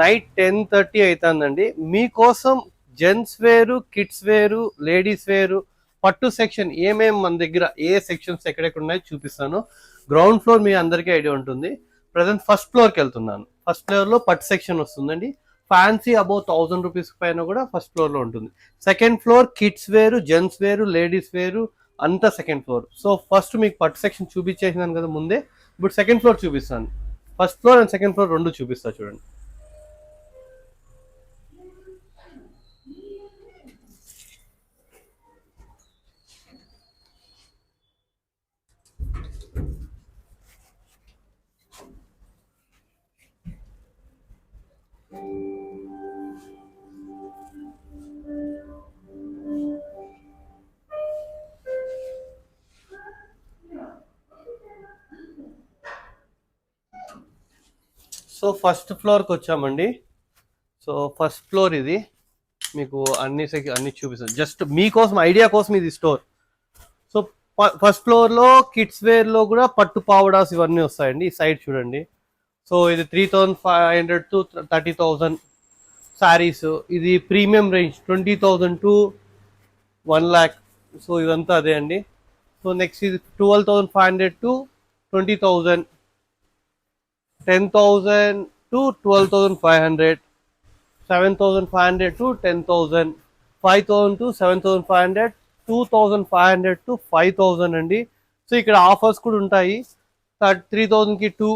Night 10:30 అవుతుందండి. మీకోసం gents వేరు, కిడ్స్ వేరు, లేడీస్ వేరు, పట్టు సెక్షన్ ఏమేమి మన దగ్గర ఏ సెక్షన్స్ ఎక్కడెక్కడ ఉన్నాయో చూపిస్తాను. గ్రౌండ్ ఫ్లోర్ మీ అందరికీ ఐడియా ఉంటుంది. ప్రజెంట్ ఫస్ట్ ఫ్లోర్కి వెళ్తున్నాను. ఫస్ట్ ఫ్లోర్లో పట్టు సెక్షన్ వస్తుందండి. ఫ్యాన్సీ అబౌవ్ 1000 రూపీస్ పైన కూడా ఫస్ట్ ఫ్లోర్లో ఉంటుంది. సెకండ్ ఫ్లోర్ కిడ్స్ వేరు, జెంట్స్ వేరు, లేడీస్ వేరు అంతా సెకండ్ ఫ్లోర్. సో ఫస్ట్ మీకు పట్టు సెక్షన్ చూపించేసినాను కదా ముందే. ఇప్పుడు సెకండ్ ఫ్లోర్ చూపిస్తాను. First floor and second floor రెండు చూపిస్తా చూడండి. సో ఫస్ట్ ఫ్లోర్కి వచ్చామండి. సో ఫస్ట్ ఫ్లోర్ ఇది. మీకు అన్ని చూపిస్తాను. జస్ట్ మీకోసం ఐడియా కోసం ఇది స్టోర్. సో ఫస్ట్ ఫ్లోర్లో కిడ్స్ వేర్లో కూడా పట్టు పావడాస్ ఇవన్నీ వస్తాయండి. ఈ సైడ్ చూడండి. సో ఇది 3500 to 30,000 శారీస్. ఇది premium range 20,000 to 1 lakh. So ఇదంతా అదే అండి. సో నెక్స్ట్ ఇది 12,500 to 20,000, 10,000 to 12,500, 7,500 to 10,000, 5,000 to 7,500, 2,500 to 5,000 అండి. సో ఇక్కడ ఆఫర్స్ కూడా ఉంటాయి. 3,000కి 2,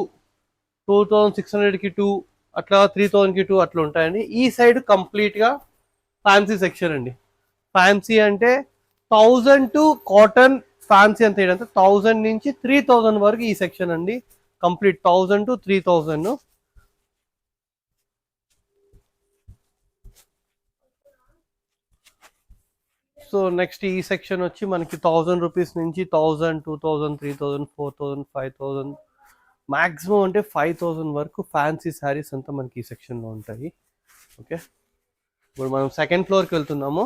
2,600కి 2, అట్లా 3,000కి 2 అట్లా ఉంటాయండి. ఈ సైడ్ కంప్లీట్గా ఫ్యాన్సీ సెక్షన్ అండి. ఫ్యాన్సీ అంటే 1000 టు కాటన్. ఫ్యాన్సీ అంత ఏంటంటే 1000 నుంచి 3,000 వరకు ఈ సెక్షన్ అండి. Complete 1000 to 3,000. సో నెక్స్ట్ ఈ సెక్షన్ వచ్చి మనకి 1000 రూపీస్ నుంచి 1000, 2000, 3000, 4000, 5000, మ్యాక్సిమం అంటే 5000 వరకు ఫ్యాన్సీ శారీస్ అంతా మనకి ఈ సెక్షన్లో ఉంటాయి. ఓకే, ఇప్పుడు మనం సెకండ్ ఫ్లోర్కి వెళ్తున్నాము.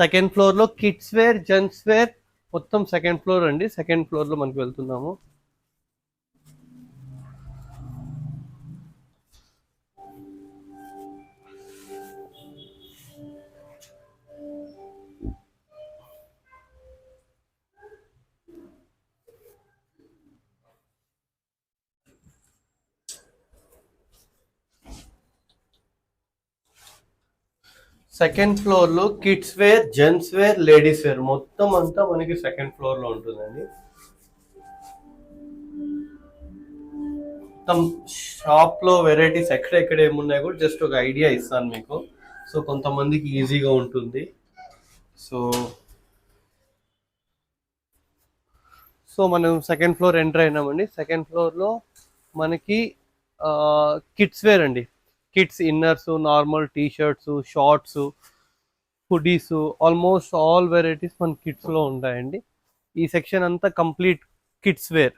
సెకండ్ ఫ్లోర్లో కిడ్స్ వేర్, జెంట్స్ వేర్ మొత్తం సెకండ్ ఫ్లోర్ అండి. సెకండ్ ఫ్లోర్లో మనకి వెళ్తున్నాము. సెకండ్ ఫ్లోర్లో kids wear, gents wear, ladies wear మొత్తం అంతా మనకి సెకండ్ ఫ్లోర్లో ఉంటుందండి. మొత్తం షాప్లో వెరైటీస్ ఎక్కడెక్కడ ఏమున్నాయి కూడా జస్ట్ ఒక ఐడియా ఇస్తాను మీకు. సో కొంతమందికి ఈజీగా ఉంటుంది. సో సో మనం సెకండ్ ఫ్లోర్ ఎంటర్ అయినామండి. సెకండ్ ఫ్లోర్లో మనకి కిడ్స్ వేర్ అండి. Kids inners, normal T shirts, shorts, hoodies, almost all varieties మన కిడ్స్లో ఉంటాయండి. ఈ సెక్షన్ అంతా కంప్లీట్ కిడ్స్ వేర్.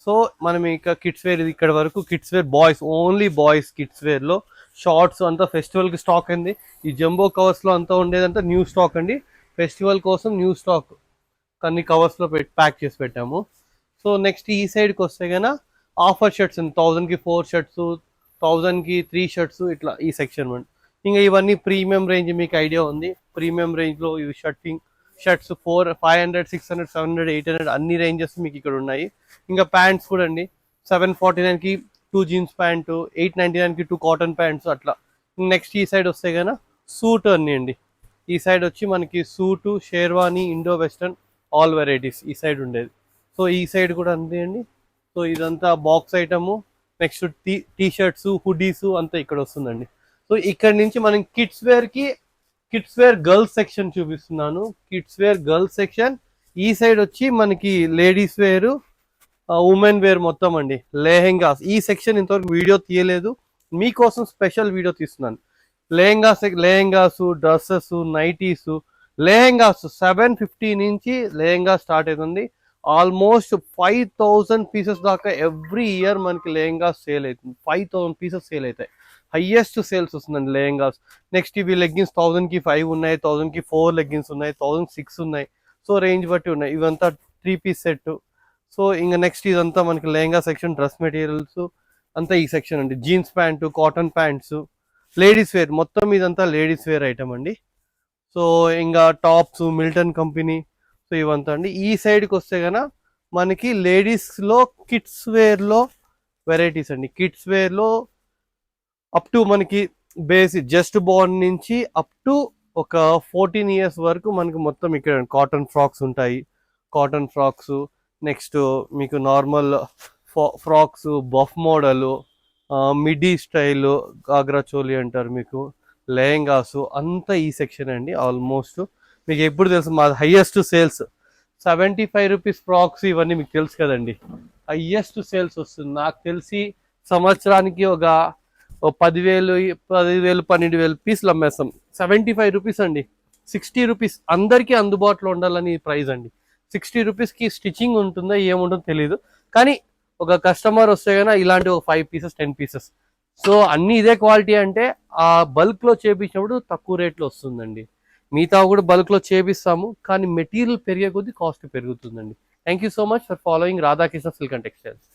సో మనం ఇక కిడ్స్ వేర్, ఇది ఇక్కడ వరకు kids wear boys, only boys kids వేర్లో షార్ట్స్ అంతా ఫెస్టివల్కి స్టాక్ అండి. ఈ జంబో కవర్స్లో అంతా ఉండేదంతా న్యూ స్టాక్ అండి. ఫెస్టివల్ కోసం న్యూ స్టాక్ కొన్ని కవర్స్లో ప్యాక్ చేసి పెట్టాము. సో నెక్స్ట్ ఈ సైడ్కి వస్తే కన్నా ఆఫర్ షర్ట్స్ అండి. 1000కి 4 షర్ట్స్, 1000కి 3 షర్ట్స్, ఇట్లా ఈ సెక్షన్ అండి. ఇంకా ఇవన్నీ ప్రీమియం రేంజ్, మీకు ఐడియా ఉంది. ప్రీమియం రేంజ్లో ఇవి షర్ట్స్ 500, 600, 700, 800 అన్ని రేంజెస్ మీకు ఇక్కడ ఉన్నాయి. ఇంకా ప్యాంట్స్ కూడా అండి. 749కి 2 జీన్స్ ప్యాంటు, 899కి 2 కాటన్ ప్యాంట్స్ అట్లా. నెక్స్ట్ ఈ సైడ్ వస్తే కన్నా సూట్ అన్నీ అండి. ఈ సైడ్ వచ్చి మనకి suit, sherwani, Indo western all varieties ఈ సైడ్ ఉండేది. సో ఈ సైడ్ కూడా అంతే అండి. సో ఇదంతా box item. Next T shirts, hoodies అంతా ఇక్కడ వస్తుందండి. సో ఇక్కడ నుంచి మనం కిడ్స్ వేర్ గర్ల్స్ సెక్షన్ చూపిస్తున్నాను. Kids wear girls section. ఈ సైడ్ వచ్చి మనకి లేడీస్ వేరు, ఉమెన్ వేర్ మొత్తం అండి. లెహెంగాస్ ఈ సెక్షన్ ఇంతవరకు వీడియో తీయలేదు, మీకోసం స్పెషల్ వీడియో తీస్తున్నాను. Lehengas, dresses, nighties. లెహెంగాస్ 750 నుంచి లెహెంగా స్టార్ట్ అవుతుంది. ఆల్మోస్ట్ 5,000 పీసెస్ దాకా ఎవ్రీ ఇయర్ మనకి లెహెంగాస్ సేల్ అవుతుంది. 5,000 పీసెస్ సేల్ అవుతాయి. హైయెస్ట్ సేల్స్ వస్తుందండి లెహెంగాస్. నెక్స్ట్ ఇవి లెగ్గిన్స్ 1000కి 5 ఉన్నాయి, 1000కి 4 లెగ్గిన్స్ ఉన్నాయి, 1006 ఉన్నాయి. సో రేంజ్ బట్టి ఉన్నాయి. ఇవంతా 3 పీస్ సెట్. సో ఇంకా నెక్స్ట్ ఇదంతా మనకి లెహెంగా సెక్షన్, డ్రెస్ మెటీరియల్స్. అంతా ఈ సెక్షన్ అండి. Jeans pant, cotton pants, ladies wear, మొత్తం ఇదంతా లేడీస్ వేర్ ఐటమ్ అండి. సో ఇంకా టాప్స్ మిల్టన్ కంపెనీ, సో ఇవంతా అండి. ఈ సైడ్కి వస్తే గన మనకి లేడీస్లో కిడ్స్ వేర్లో వెరైటీస్ అండి. కిడ్స్ వేర్లో అప్ టు మనకి బేసిక్ జస్ట్ బార్న్ నుంచి అప్ టు ఒక 14 ఇయర్స్ వరకు మనకి మొత్తం ఇక్కడ కాటన్ ఫ్రాక్స్ ఉంటాయి. కాటన్ ఫ్రాక్స్, నెక్స్ట్ మీకు normal frocks, puff model, midi style, ghagra choli అంటారు మీకు, లెహంగాసు, అంతా ఈ సెక్షన్ అండి. ఆల్మోస్ట్ మీకు ఎప్పుడు తెలుసు మా హైయెస్ట్ సేల్స్ 75 రూపీస్ ఫ్రాక్స్, ఇవన్నీ మీకు తెలుసు కదండి. హైయెస్ట్ సేల్స్ వస్తుంది నాకు తెలిసి సంవత్సరానికి ఒక 10,000 12,000 పీసులు అమ్మేస్తాం. 75 రూపీస్ అండి. 60 రూపీస్ అందరికీ అందుబాటులో ఉండాలని ప్రైస్ అండి. 60 రూపీస్కి స్టిచ్చింగ్ ఉంటుందో ఏముంటుందో తెలియదు, కానీ ఒక కస్టమర్ వస్తే కనుక ఇలాంటి ఒక 5 పీసెస్ 10 పీసెస్, సో అన్ని ఇదే క్వాలిటీ అంటే ఆ బల్క్లో చేపించినప్పుడు తక్కువ రేట్లో వస్తుందండి. మిగతా కూడా బల్క్లో చేపిస్తాము, కానీ మెటీరియల్ పెరిగే కొద్దీ కాస్ట్ పెరుగుతుందండి. Thank you so much for following Radhakrishna silk and textiles.